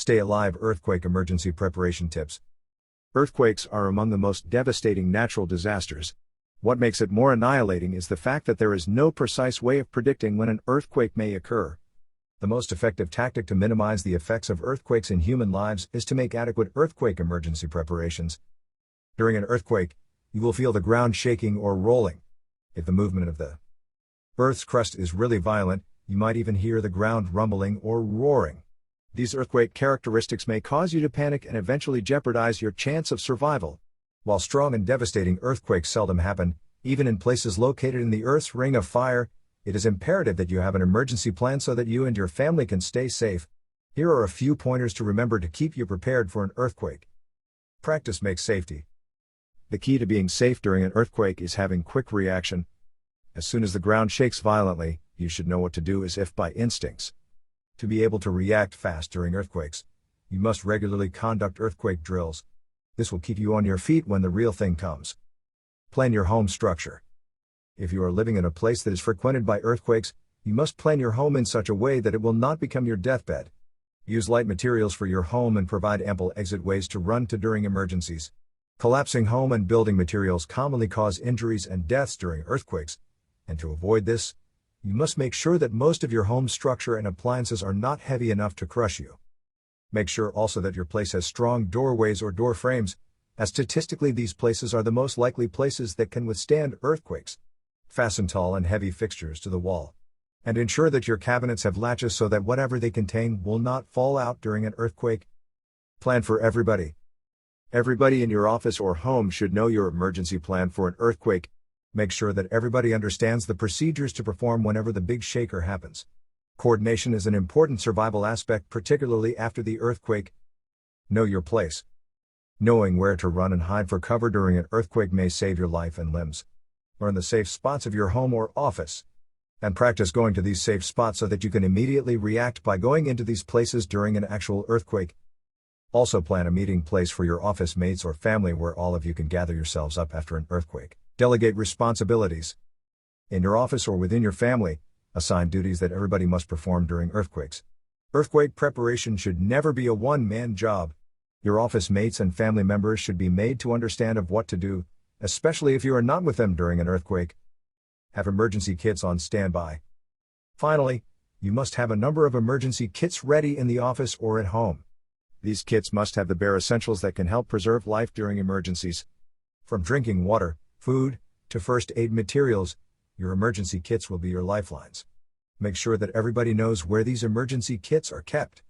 Stay alive earthquake emergency preparation tips. Earthquakes are among the most devastating natural disasters. What makes it more annihilating is the fact that there is no precise way of predicting when an earthquake may occur. The most effective tactic to minimize the effects of earthquakes in human lives is to make adequate earthquake emergency preparations. During an earthquake, you will feel the ground shaking or rolling. If the movement of the Earth's crust is really violent, you might even hear the ground rumbling or roaring. These earthquake characteristics may cause you to panic and eventually jeopardize your chance of survival. While strong and devastating earthquakes seldom happen, even in places located in the Earth's ring of fire, it is imperative that you have an emergency plan so that you and your family can stay safe. Here are a few pointers to remember to keep you prepared for an earthquake. Practice makes safety. The key to being safe during an earthquake is having quick reaction. As soon as the ground shakes violently, you should know what to do as if by instincts. To be able to react fast during earthquakes, you must regularly conduct earthquake drills. This will keep you on your feet when the real thing comes. Plan your home structure. If you are living in a place that is frequented by earthquakes, you must plan your home in such a way that it will not become your deathbed. Use light materials for your home and provide ample exit ways to run to during emergencies. Collapsing home and building materials commonly cause injuries and deaths during earthquakes, and to avoid this, you must make sure that most of your home structure and appliances are not heavy enough to crush you. Make sure also that your place has strong doorways or door frames, as statistically these places are the most likely places that can withstand earthquakes. Fasten tall and heavy fixtures to the wall. And ensure that your cabinets have latches so that whatever they contain will not fall out during an earthquake. Plan for everybody. Everybody in your office or home should know your emergency plan for an earthquake. Make sure that everybody understands the procedures to perform whenever the big shaker happens. Coordination is an important survival aspect, particularly after the earthquake. Know your place. Knowing where to run and hide for cover during an earthquake may save your life and limbs. Learn the safe spots of your home or office. And practice going to these safe spots so that you can immediately react by going into these places during an actual earthquake. Also plan a meeting place for your office mates or family where all of you can gather yourselves up after an earthquake. Delegate responsibilities. In your office or within your family, assign duties that everybody must perform during earthquakes. Earthquake preparation should never be a one-man job. Your office mates and family members should be made to understand of what to do, especially if you are not with them during an earthquake. Have emergency kits on standby. Finally, you must have a number of emergency kits ready in the office or at home. These kits must have the bare essentials that can help preserve life during emergencies. From drinking water, food, to first aid materials, your emergency kits will be your lifelines. Make sure that everybody knows where these emergency kits are kept.